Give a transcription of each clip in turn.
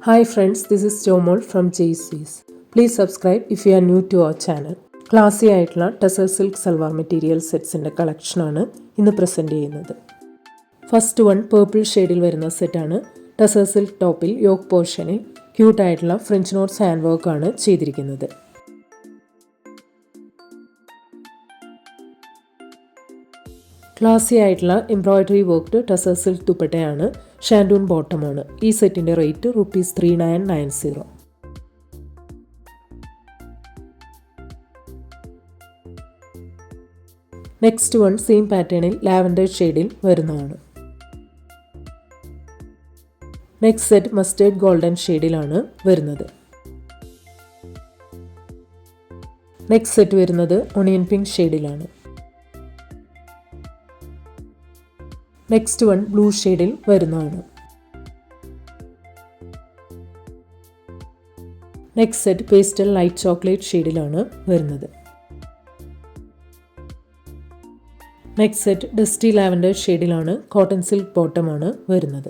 Hi friends, this is Jomol from JSWs. Please subscribe if you are new to our channel. ക്ലാസി ആയിട്ടുള്ള tussar silk salwar material സെറ്റ്സിൻ്റെ കളക്ഷനാണ് ഇന്ന് present ചെയ്യുന്നത്. First one purple ഷെയ്ഡിൽ വരുന്ന സെറ്റാണ്. Tussar silk ടോപ്പിൽ യോക്ക് പോർഷനിൽ ക്യൂട്ടായിട്ടുള്ള ഫ്രഞ്ച് നോട്ട്സ് ഹാൻഡ് വർക്കാണ് ചെയ്തിരിക്കുന്നത്. ക്ലാസി ആയിട്ടുള്ള എംബ്രോയ്ഡറി വർക്ക്ഡ് ടെസർ സിൽക്ക് ദുപ്പട്ടയാണ്. ഷാൻഡൂൺ ബോട്ടമാണ്. ഈ സെറ്റിൻ്റെ റേറ്റ് ₹3990. നെക്സ്റ്റ് വൺ സെയിം പാറ്റേണിൽ ലാവൻഡർ ഷെയ്ഡിൽ വരുന്നതാണ്. നെക്സ്റ്റ് സെറ്റ് മസ്റ്റേർഡ് ഗോൾഡൻ ഷെയ്ഡിലാണ് വരുന്നത്. നെക്സ്റ്റ് സെറ്റ് വരുന്നത് ഒണിയൻ പിങ്ക് ഷെയ്ഡിലാണ്. നെക്സ്റ്റ് വൺ ബ്ലൂ ഷെയ്ഡിൽ വരുന്നതാണ്. Next set pastel light chocolate ഷെയ്ഡിലാണ് വരുന്നത്. നെക്സ്റ്റ് സെറ്റ് ഡസ്റ്റി ലാവൻഡർ ഷെയ്ഡിലാണ്. കോട്ടൺ സിൽക്ക് ബോട്ടമാണ് വരുന്നത്.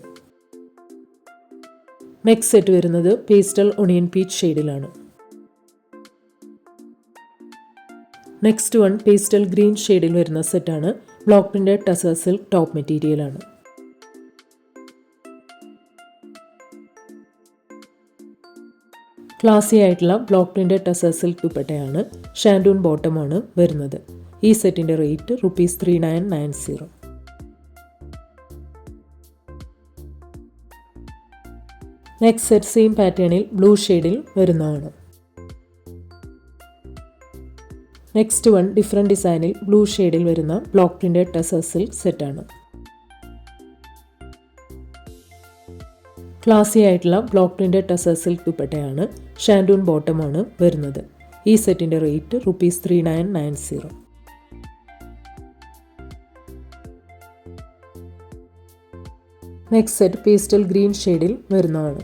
നെക്സ്റ്റ് സെറ്റ് വരുന്നത് പേസ്റ്റൽ ഒണിയൻ പീച്ച് ഷെയ്ഡിലാണ്. നെക്സ്റ്റ് വൺ പേസ്റ്റൽ ഗ്രീൻ ഷെയ്ഡിൽ വരുന്ന സെറ്റാണ്. Block printed tussar silk top മെറ്റീരിയലാണ്. ക്ലാസി ആയിട്ടുള്ള ബ്ലോക്ക് പ്രിന്റഡ് ടെസർ സിൽക്ക് ദുപ്പട്ടയാണ്. ഷാൻഡൂൺ ബോട്ടമാണ് വരുന്നത്. ഈ സെറ്റിൻ്റെ റേറ്റ് ₹3990. നെക്സ്റ്റ് സെറ്റ് സെയിം പാറ്റേണിൽ ബ്ലൂ ഷെയ്ഡിൽ വരുന്നതാണ്. നെക്സ്റ്റ് വൺ ഡിഫറെൻറ്റ് ഡിസൈനിൽ ബ്ലൂ ഷെയ്ഡിൽ വരുന്ന ബ്ലോക്ക് പ്രിന്റഡ് ടെസർ സിൽക്ക് സെറ്റാണ്. ക്ലാസി ആയിട്ടുള്ള ബ്ലോക്ക് പ്രിന്റഡ് ടെസർ സിൽക്ക് ദുപ്പട്ടയാണ്. ഷാൻഡൂൺ ബോട്ടമാണ് വരുന്നത്. ഈ സെറ്റിൻ്റെ rate ₹3990. Next set pastel green ഷെയ്ഡിൽ വരുന്നതാണ്.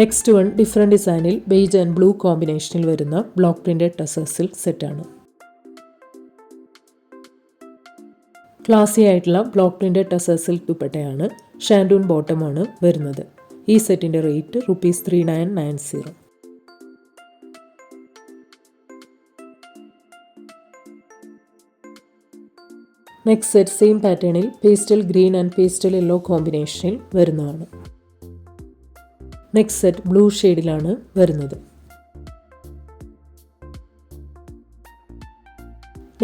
നെക്സ്റ്റ് വൺ ഡിഫറെൻറ്റ് ഡിസൈനിൽ ബേജ് ആൻഡ് ബ്ലൂ കോമ്പിനേഷനിൽ വരുന്ന ബ്ലോക്ക് പ്രിന്റഡ് ടെസർ സിൽക്ക് സെറ്റാണ്. ക്ലാസി ആയിട്ടുള്ള ബ്ലോക്ക് പ്രിന്റഡ് ടെസർ സിൽക്ക് ദുപ്പട്ടയാണ്. ഷാൻഡൂൺ ബോട്ടമാണ് വരുന്നത്. ഈ സെറ്റിൻ്റെ റേറ്റ് ₹3990. നെക്സ്റ്റ് സെറ്റ് സെയിം പാറ്റേണിൽ pastel green and pastel yellow കോമ്പിനേഷനിൽ വരുന്നതാണ്. നെക്സ്റ്റ് സെറ്റ് ബ്ലൂ ഷെയ്ഡിലാണ് വരുന്നത്.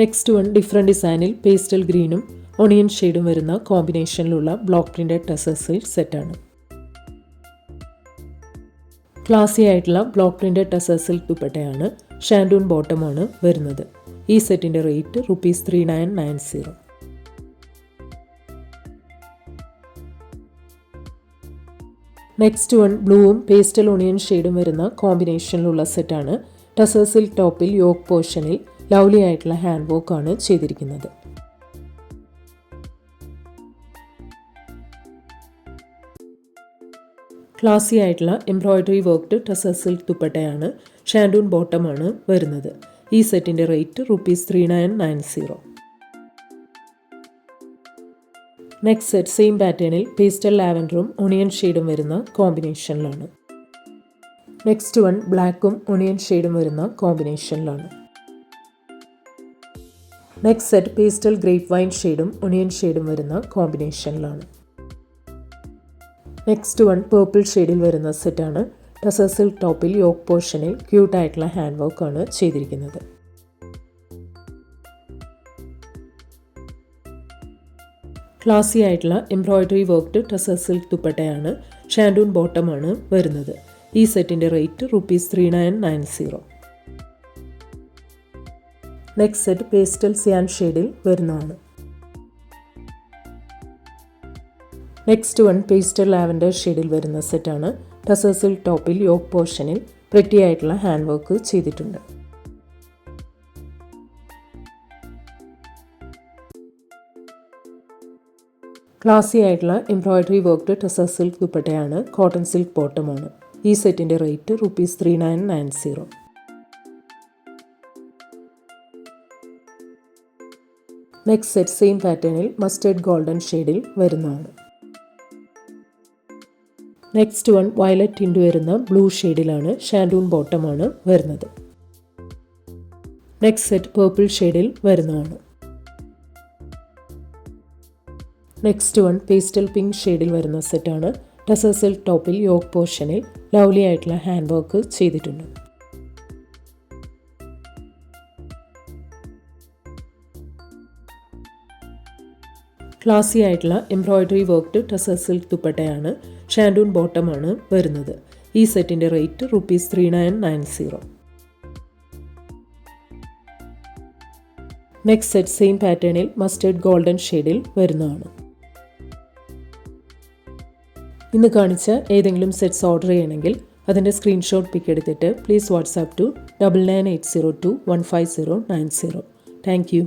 നെക്സ്റ്റ് വൺ ഡിഫറെൻറ്റ് ഡിസൈനിൽ പേസ്റ്റൽ ഗ്രീനും ഒണിയൻ ഷെയ്ഡും വരുന്ന കോമ്പിനേഷനിലുള്ള ബ്ലോക്ക് പ്രിന്റഡ് ടെസർ സിൽക്ക് സെറ്റാണ്. ക്ലാസി ആയിട്ടുള്ള ബ്ലോക്ക് പ്രിന്റഡ് ടെസർ സിൽക്ക് ദുപ്പട്ടയാണ്. ഷാൻഡൂൺ ബോട്ടമാണ് വരുന്നത്. ഈ സെറ്റിൻ്റെ റേറ്റ് ₹3990. നെക്സ്റ്റ് വൺ ബ്ലൂവും പേസ്റ്റൽ ഒണിയൻ ഷെയ്ഡും വരുന്ന കോമ്പിനേഷനിലുള്ള സെറ്റാണ്. ടെസർ സിൽക്ക് ടോപ്പിൽ യോക്ക് പോർഷനിൽ ലവ്ലി ആയിട്ടുള്ള ഹാൻഡ് വർക്കാണ് ചെയ്തിരിക്കുന്നത്. ക്ലാസി ആയിട്ടുള്ള എംബ്രോയ്ഡറി വർക്ക്ഡ് ടെസർ സിൽക്ക് ദുപ്പട്ടയാണ്. ഷാൻഡൂൺ ബോട്ടമാണ് വരുന്നത്. ഈ സെറ്റിൻ്റെ റേറ്റ് ₹3990. നെക്സ്റ്റ് സെറ്റ് സെയിം പാറ്റേണിൽ പേസ്റ്റൽ ലാവൻഡറും ഒണിയൻ ഷെയ്ഡും വരുന്ന കോമ്പിനേഷനിലാണ്. നെക്സ്റ്റ് വൺ ബ്ലാക്കും ഒണിയൻ ഷെയ്ഡും വരുന്ന കോമ്പിനേഷനിലാണ്. Next set pastel grape wine ഷെയ്ഡും ഒണിയൻ ഷെയ്ഡും വരുന്ന കോമ്പിനേഷനിലാണ്. നെക്സ്റ്റ് വൺ പേർപ്പിൾ ഷെയ്ഡിൽ വരുന്ന സെറ്റാണ്. ടെസർ സിൽക്ക് ടോപ്പിൽ യോക്ക് പോർഷനിൽ ക്യൂട്ടായിട്ടുള്ള ഹാൻഡ് വർക്കാണ് ചെയ്തിരിക്കുന്നത്. ക്ലാസി ആയിട്ടുള്ള എംബ്രോയ്ഡറി വർക്ക്ഡ് ടെസർ സിൽക്ക് ദുപ്പട്ടയാണ്. ഷാൻഡൂൺ ബോട്ടമാണ് വരുന്നത്. ഈ സെറ്റിൻ്റെ rate ₹3990. Next set pastel cyan ഷെയ്ഡിൽ വരുന്നതാണ്. നെക്സ്റ്റ് വൺ പേസ്റ്റൽ ലാവൻഡർ ഷെയ്ഡിൽ വരുന്ന സെറ്റാണ്. ടെസർ സിൽക്ക് ടോപ്പിൽ യോക്ക് പോർഷനിൽ പ്രിറ്റി ആയിട്ടുള്ള ഹാൻഡ് വർക്ക് ചെയ്തിട്ടുണ്ട്. ക്ലാസി ആയിട്ടുള്ള എംബ്രോയ്ഡറി വർക്ക്ഡ് ടെസർ സിൽക്ക് ദുപ്പട്ടയാണ്. കോട്ടൺ സിൽക്ക് ബോട്ടമാണ്. ഈ സെറ്റിൻ്റെ റേറ്റ് ₹3990. നെക്സ്റ്റ് സെറ്റ് സെയിം പാറ്റേണിൽ മസ്റ്റേർഡ് ഗോൾഡൻ ഷെയ്ഡിൽ വരുന്നതാണ്. നെക്സ്റ്റ് വൺ വയലറ്റ് ടിൻറ്റ് വരുന്ന ബ്ലൂ ഷെയ്ഡിലാണ്, ഷാൻഡൂൺ ബോട്ടമാണ് വരുന്നത്. നെക്സ്റ്റ് സെറ്റ് പേർപ്പിൾ ഷെയ്ഡിൽ വരുന്നതാണ്. നെക്സ്റ്റ് വൺ പേസ്റ്റൽ പിങ്ക് ഷെയ്ഡിൽ വരുന്ന സെറ്റാണ്. ടസർ സിൽക്ക് ടോപ്പിൽ യോക്ക് പോർഷനിൽ ലവ്ലി ആയിട്ടുള്ള ഹാൻഡ് വർക്ക് ചെയ്തിട്ടുണ്ട്. ക്ലാസി ആയിട്ടുള്ള എംബ്രോയ്ഡറി വർക്ക്ഡ് ടസർ സിൽക്ക് ദുപ്പട്ടയാണ്, ഷാൻഡൂൺ ബോട്ടമാണ് വരുന്നത്. ഈ സെറ്റിൻ്റെ റേറ്റ് ₹3990. നെക്സ്റ്റ് സെറ്റ് സെയിം പാറ്റേണിൽ മസ്റ്റേർഡ് ഗോൾഡൻ ഷെയ്ഡിൽ വരുന്നതാണ്. ഇന്ന് കാണിച്ച ഏതെങ്കിലും സെറ്റ്സ് ഓർഡർ ചെയ്യണമെങ്കിൽ അതിൻ്റെ സ്ക്രീൻഷോട്ട് പിക്ക് എടുത്തിട്ട് please WhatsApp to 9980215090. Thank U.